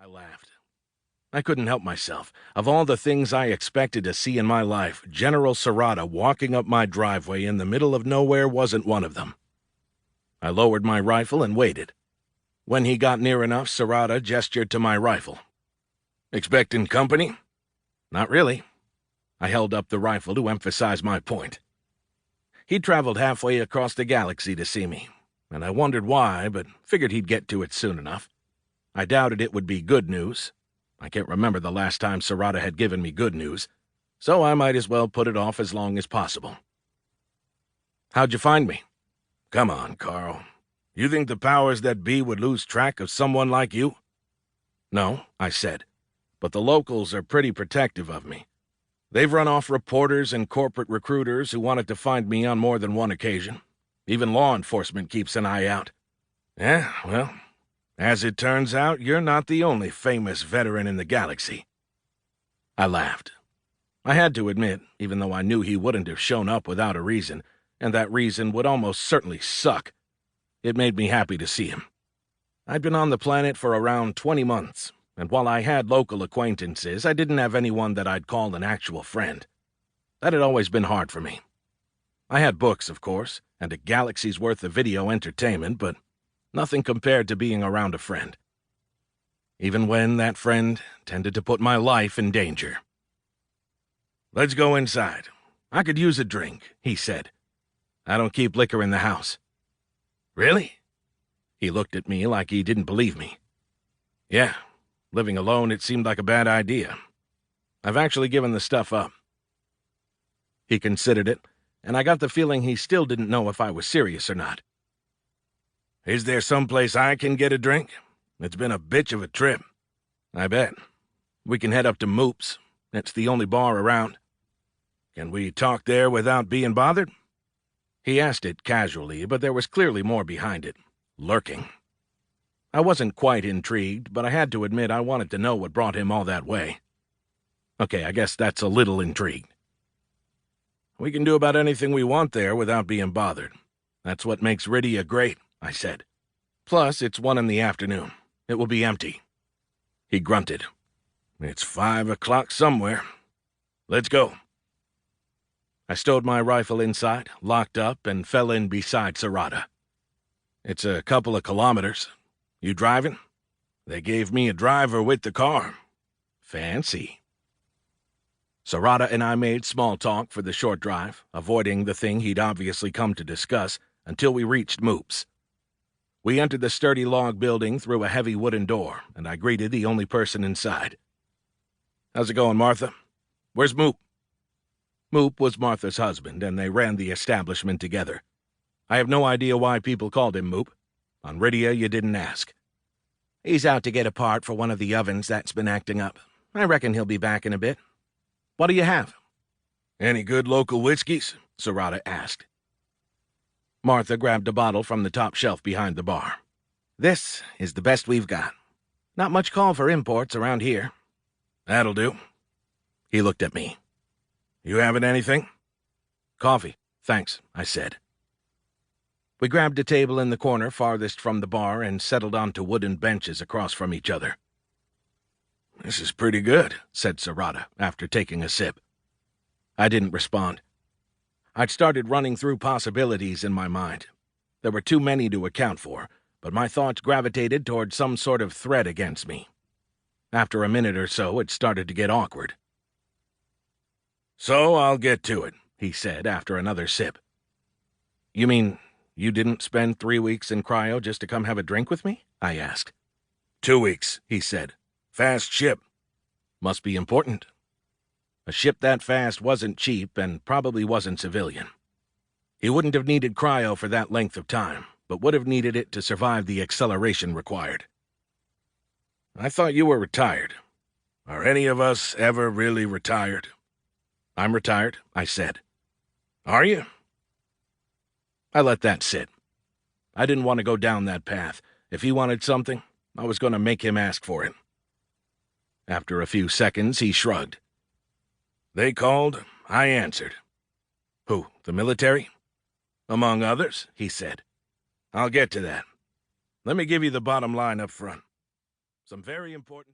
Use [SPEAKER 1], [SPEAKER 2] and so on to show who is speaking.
[SPEAKER 1] I laughed. I couldn't help myself. Of all the things I expected to see in my life, General Serrata walking up my driveway in the middle of nowhere wasn't one of them. I lowered my rifle and waited. When he got near enough, Serrata gestured to my rifle. "Expecting company?" "Not really." I held up the rifle to emphasize my point. He'd traveled halfway across the galaxy to see me, and I wondered why, but figured he'd get to it soon enough. I doubted it would be good news. I can't remember the last time Serrata had given me good news, so I might as well put it off as long as possible. "How'd you find me?" "Come on, Carl. You think the powers that be would lose track of someone like you?" "No," I said, "but the locals are pretty protective of me. They've run off reporters and corporate recruiters who wanted to find me on more than one occasion. Even law enforcement keeps an eye out." "Yeah, well, as it turns out, you're not the only famous veteran in the galaxy." I laughed. I had to admit, even though I knew he wouldn't have shown up without a reason, and that reason would almost certainly suck, it made me happy to see him. I'd been on the planet for around 20 months, and while I had local acquaintances, I didn't have anyone that I'd call an actual friend. That had always been hard for me. I had books, of course, and a galaxy's worth of video entertainment, but nothing compared to being around a friend. Even when that friend tended to put my life in danger. "Let's go inside. I could use a drink," he said. "I don't keep liquor in the house." "Really?" He looked at me like he didn't believe me. "Yeah, living alone, it seemed like a bad idea. I've actually given the stuff up." He considered it, and I got the feeling he still didn't know if I was serious or not. "Is there someplace I can get a drink? It's been a bitch of a trip." "I bet. We can head up to Moop's. It's the only bar around." "Can we talk there without being bothered?" He asked it casually, but there was clearly more behind it. Lurking. I wasn't quite intrigued, but I had to admit I wanted to know what brought him all that way. Okay, I guess that's a little intrigued. "We can do about anything we want there without being bothered. That's what makes Rydia great," I said. "Plus, it's 1 in the afternoon. It will be empty." He grunted. "It's 5 o'clock somewhere. Let's go." I stowed my rifle inside, locked up, and fell in beside Serrata. "It's a couple of kilometers. You driving?" "They gave me a driver with the car." "Fancy." Serrata and I made small talk for the short drive, avoiding the thing he'd obviously come to discuss, until we reached Moop's. We entered the sturdy log building through a heavy wooden door, and I greeted the only person inside. "How's it going, Martha? Where's Moop?" Moop was Martha's husband, and they ran the establishment together. I have no idea why people called him Moop. On Rydia, you didn't ask. "He's out to get a part for one of the ovens that's been acting up. I reckon he'll be back in a bit. What do you have?" "Any good local whiskeys?" Serrata asked. Martha grabbed a bottle from the top shelf behind the bar. "This is the best we've got. Not much call for imports around here." "That'll do." He looked at me. "You having anything?" "Coffee, thanks," I said. We grabbed a table in the corner farthest from the bar and settled onto wooden benches across from each other. "This is pretty good," said Serrata, after taking a sip. I didn't respond. I'd started running through possibilities in my mind. There were too many to account for, but my thoughts gravitated toward some sort of threat against me. After a minute or so, it started to get awkward. "So I'll get to it," he said after another sip. "You mean you didn't spend 3 weeks in cryo just to come have a drink with me?" I asked. 2 weeks, he said. "Fast ship." "Must be important." A ship that fast wasn't cheap and probably wasn't civilian. He wouldn't have needed cryo for that length of time, but would have needed it to survive the acceleration required. "I thought you were retired. Are any of us ever really retired?" "I'm retired," I said. "Are you?" I let that sit. I didn't want to go down that path. If he wanted something, I was going to make him ask for it. After a few seconds, he shrugged. "They called. I answered." "Who, the military?" "Among others," he said. "I'll get to that. Let me give you the bottom line up front. Some very important..."